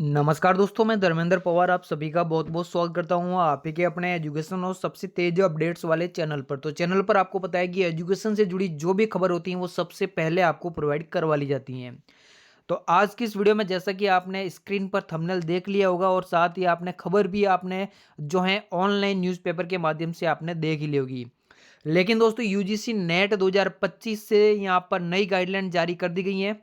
नमस्कार दोस्तों, मैं धर्मेंद्र पवार आप सभी का बहुत बहुत स्वागत करता हूँ आप ही के अपने एजुकेशन और सबसे तेज अपडेट्स वाले चैनल पर। तो चैनल पर आपको पता है कि एजुकेशन से जुड़ी जो भी खबर होती हैं वो सबसे पहले आपको प्रोवाइड करवा ली जाती हैं। तो आज की इस वीडियो में जैसा कि आपने स्क्रीन पर थंबनेल देख लिया होगा और साथ ही आपने खबर भी आपने जो है ऑनलाइन न्यूज़पेपर के माध्यम से आपने देख ही ली होगी। लेकिन दोस्तों यूजीसी नेट 2025 से यहाँ पर नई गाइडलाइन जारी कर दी गई है।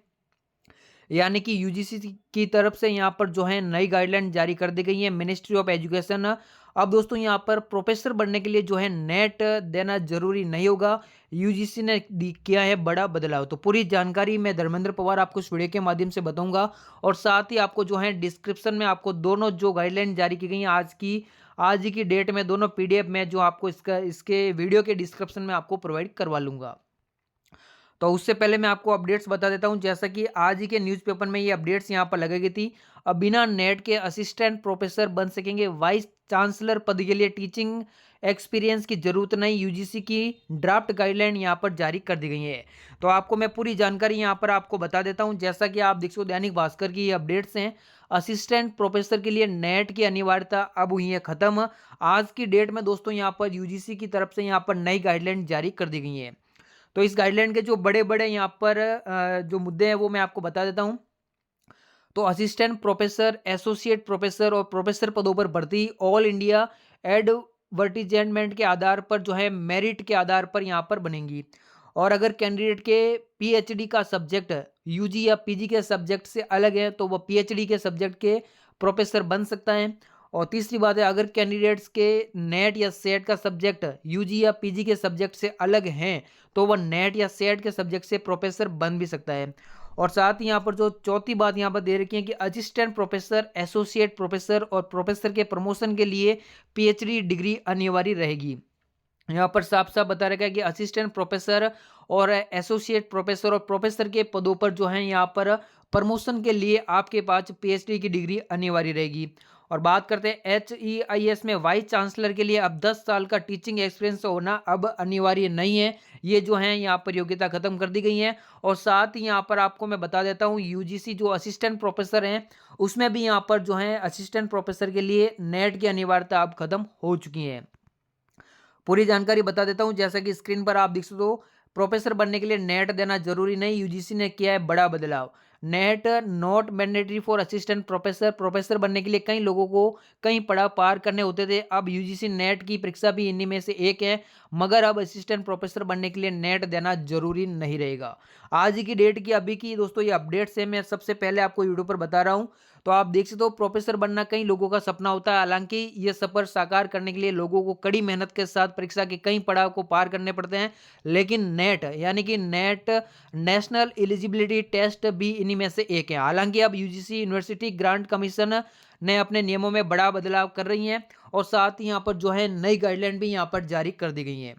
यानी कि यूजीसी की तरफ से यहाँ पर जो है नई गाइडलाइन जारी कर दी गई है मिनिस्ट्री ऑफ एजुकेशन। अब दोस्तों यहाँ पर प्रोफेसर बनने के लिए जो है नेट देना जरूरी नहीं होगा। यूजीसी ने किया है बड़ा बदलाव। तो पूरी जानकारी मैं धर्मेंद्र पवार आपको इस वीडियो के माध्यम से बताऊंगा और साथ ही आपको जो है डिस्क्रिप्शन में आपको दोनों जो गाइडलाइन जारी की गई हैं आज ही की डेट में दोनों पीडीएफ में जो आपको इसके वीडियो के डिस्क्रिप्शन में आपको प्रोवाइड करवा लूंगा। तो उससे पहले मैं आपको अपडेट्स बता देता हूं, जैसा कि आज ही के न्यूज़पेपर में ये अपडेट्स यहां पर लगाई गई थी। अब बिना नेट के असिस्टेंट प्रोफेसर बन सकेंगे, वाइस चांसलर पद के लिए टीचिंग एक्सपीरियंस की जरूरत नहीं। यूजीसी की ड्राफ्ट गाइडलाइन यहां पर जारी कर दी गई है। तो आपको मैं पूरी जानकारी यहां पर आपको बता देता हूं। जैसा कि आप देख सकते हो दैनिक भास्कर की ये अपडेट्स हैं। असिस्टेंट प्रोफेसर के लिए नेट की अनिवार्यता अब हुई है खत्म। आज की डेट में दोस्तों यहाँ पर यूजीसी की तरफ से यहाँ पर नई गाइडलाइन जारी कर दी गई है। तो इस गाइडलाइन के जो बड़े-बड़े यहाँ पर जो मुद्दे हैं वो मैं आपको बता देता हूँ। तो असिस्टेंट प्रोफेसर, एसोसिएट प्रोफेसर और प्रोफेसर पदों पर भर्ती ऑल इंडिया एडवर्टीजमेंट के आधार पर जो है मेरिट के आधार पर यहाँ पर बनेंगी। और अगर कैंडिडेट के पीएचडी का सब्जेक्ट यूजी या पीजी के सब्जेक्ट से अलग है तो वो पीएचडी के सब्जेक्ट के प्रोफेसर बन सकता है। और तीसरी बात है, अगर कैंडिडेट्स के नेट या सेट का सब्जेक्ट यूजी या पीजी के सब्जेक्ट से अलग हैं तो वह नेट या सेट के सब्जेक्ट से प्रोफेसर बन भी सकता है। और साथ ही यहाँ पर जो चौथी बात यहाँ पर दे रखी है कि असिस्टेंट प्रोफेसर, एसोसिएट प्रोफेसर और प्रोफेसर के प्रमोशन के लिए पीएचडी डिग्री अनिवार्य रहेगी। यहाँ पर साफ साफ बता रखा है कि असिस्टेंट प्रोफेसर और एसोसिएट प्रोफेसर और प्रोफेसर के पदों पर जो है यहाँ पर प्रमोशन के लिए आपके पास पीएचडी की डिग्री अनिवार्य रहेगी। और बात करते हैं एचईआईएस में वाइस चांसलर के लिए अब 10 साल का टीचिंग एक्सपीरियंस होना अब अनिवार्य नहीं है। ये जो है यहाँ पर योग्यता खत्म कर दी गई है। और साथ ही यहाँ पर आपको मैं बता देता हूँ यूजीसी जो असिस्टेंट प्रोफेसर हैं उसमें भी यहाँ पर जो है असिस्टेंट प्रोफेसर के लिए नेट की अनिवार्यता अब खत्म हो चुकी है। पूरी जानकारी बता देता हूं, जैसा कि स्क्रीन पर आप देख सकते हो। प्रोफेसर बनने के लिए नेट देना जरूरी नहीं, यूजीसी ने किया है बड़ा बदलाव। Net not mandatory for assistant professor. Professor बनने के लिए कई लोगों को कई पड़ाव पार करने होते थे, अब यूजीसी नेट की परीक्षा भी इन्हीं में से एक है। मगर अब असिस्टेंट प्रोफेसर बनने के लिए नेट देना जरूरी नहीं रहेगा। आज की डेट की अभी की दोस्तों ये अपडेट्स है, मैं सबसे पहले आपको यूट्यूब पर बता रहा हूँ। तो आप देख सकते हो प्रोफेसर बनना कई लोगों का सपना होता है, हालांकि ये सफर साकार करने के लिए लोगों को कड़ी मेहनत के साथ परीक्षा के कई पड़ाव को पार करने पड़ते हैं। लेकिन नेट यानी कि नेट नेशनल एलिजिबिलिटी टेस्ट भी इन्हीं में से एक है। हालांकि अब यूजीसी यूनिवर्सिटी ग्रांट कमीशन ने अपने नियमों में बड़ा बदलाव कर रही है और साथ ही यहाँ पर जो है नई गाइडलाइन भी यहाँ पर जारी कर दी गई है।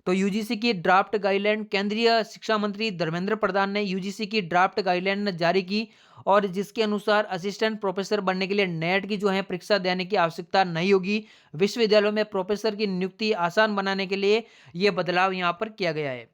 तो यूजीसी की ड्राफ्ट गाइडलाइन, केंद्रीय शिक्षा मंत्री धर्मेंद्र प्रधान ने यूजीसी की ड्राफ्ट गाइडलाइन जारी की और जिसके अनुसार असिस्टेंट प्रोफेसर बनने के लिए नेट की जो है परीक्षा देने की आवश्यकता नहीं होगी। विश्वविद्यालयों में प्रोफेसर की नियुक्ति आसान बनाने के लिए यह बदलाव यहाँ पर किया गया है।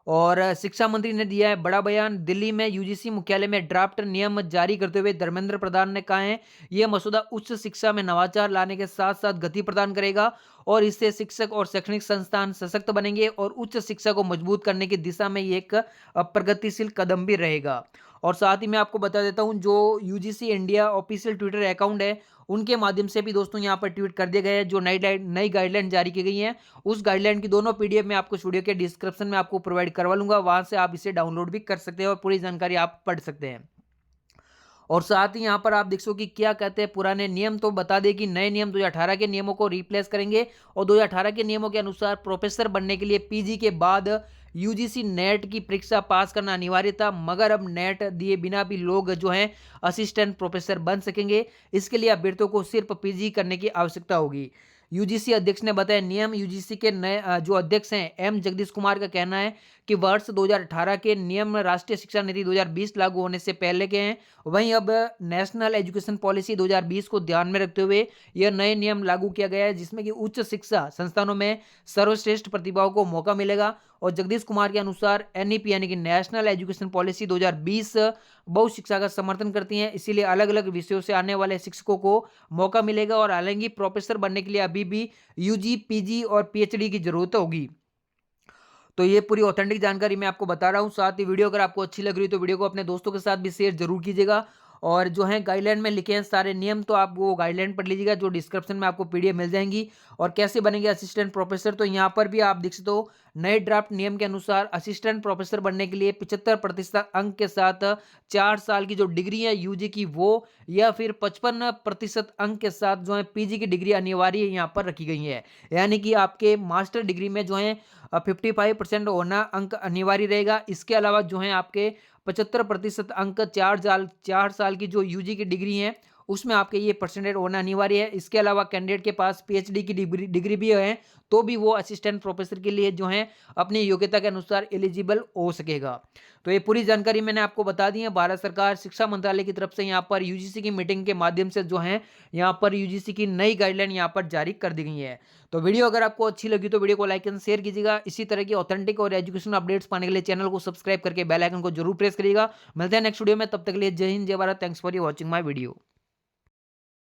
और शिक्षा मंत्री ने दिया है बड़ा बयान। दिल्ली में यूजीसी मुख्यालय में ड्राफ्ट नियम जारी करते हुए धर्मेंद्र प्रधान ने कहा है यह मसौदा उच्च शिक्षा में नवाचार लाने के साथ साथ गति प्रदान करेगा और इससे शिक्षक और शैक्षणिक संस्थान सशक्त बनेंगे और उच्च शिक्षा को मजबूत करने की दिशा में ये एक प्रगतिशील कदम भी रहेगा। और साथ ही मैं आपको बता देता हूं जो UGC India official Twitter account है उनके माध्यम से भी दोस्तों यहां पर ट्वीट कर दिया गया है जो नई गाइडलाइन जारी की गई है। उस गाइडलाइन की दोनों पीडीएफ में आपको इस वीडियो के डिस्क्रिप्शन में आपको प्रोवाइड करवा लूंगा, वहां से आप इसे डाउनलोड भी कर सकते हैं और पूरी जानकारी आप पढ़ सकते हैं। और साथ ही यहाँ पर आप देख सको कि क्या कहते हैं पुराने नियम। तो बता दें कि नए नियम 2018 के नियमों को रिप्लेस करेंगे और 2018 के नियमों के अनुसार प्रोफेसर बनने के लिए पीजी के बाद यूजीसी नेट की परीक्षा पास करना अनिवार्य था, मगर अब नेट दिए बिना भी लोग जो हैं असिस्टेंट प्रोफेसर बन सकेंगे। इसके लिए अभ्यर्थियों को सिर्फ पीजी करने की आवश्यकता होगी। यूजीसी अध्यक्ष ने बताया नियम। यूजीसी के नए जो अध्यक्ष हैं एम जगदीश कुमार का कहना है कि वर्ष 2018 के नियम राष्ट्रीय शिक्षा नीति 2020 लागू होने से पहले के हैं। वहीं अब नेशनल एजुकेशन पॉलिसी 2020 को ध्यान में रखते हुए यह नए नियम लागू किया गया है, जिसमें कि उच्च शिक्षा संस्थानों में सर्वश्रेष्ठ प्रतिभाओं को मौका मिलेगा। और जगदीश कुमार के अनुसार एनईपी यानी कि नेशनल एजुकेशन पॉलिसी 2020 बहु शिक्षा का समर्थन करती है, इसीलिए अलग अलग विषयों से आने वाले शिक्षकों को मौका मिलेगा। और हालांकि प्रोफेसर बनने के लिए अभी भी यूजी, पीजी और पीएचडी की जरूरत होगी। तो ये पूरी ऑथेंटिक जानकारी मैं आपको बता रहा हूँ। साथ ही वीडियो अगर आपको अच्छी लग रही है तो वीडियो को अपने दोस्तों के साथ भी शेयर जरूर कीजिएगा। और जो है गाइडलाइन में लिखे हैं सारे नियम, तो आप वो गाइडलाइन पढ़ लीजिएगा, जो डिस्क्रिप्शन में आपको पीडीएफ मिल जाएंगी। और कैसे बनेंगे असिस्टेंट प्रोफेसर, तो यहाँ पर भी आप देख सकते हो नए ड्राफ्ट नियम के अनुसार असिस्टेंट प्रोफेसर बनने के लिए 75% अंक के साथ 4 साल की जो डिग्री है यूजी की वो, या फिर 55% अंक के साथ जो है पीजी की डिग्री अनिवार्य यहाँ पर रखी गई है। यानी कि आपके मास्टर डिग्री में जो है 55% होना अंक अनिवार्य रहेगा। इसके अलावा जो है आपके 75% अंक 4 साल की जो यूजी की डिग्री है उसमें आपके ये परसेंटेज होना अनिवार्य है। इसके अलावा कैंडिडेट के पास पीएचडी की डिग्री भी है तो भी वो असिस्टेंट प्रोफेसर के लिए जो है अपनी योग्यता के अनुसार एलिजिबल हो सकेगा। तो ये पूरी जानकारी मैंने आपको बता दी है। भारत सरकार शिक्षा मंत्रालय की तरफ से यहाँ पर यूजीसी की मीटिंग के माध्यम से जो है यहाँ पर यूजीसी की नई गाइडलाइन यहाँ पर जारी कर दी गई है। तो वीडियो अगर आपको अच्छी लगी तो वीडियो को लाइक एंड शेयर कीजिएगा। इसी तरह की ऑथेंटिक और एजुकेशन अपडेट्स पाने के लिए चैनल को सब्सक्राइब करके बेल आइकन को जरूर प्रेस करिएगा। मिलते हैं नेक्स्ट वीडियो में, तब तक के लिए जय हिंद, जय Bharat. Thanks for watching my video.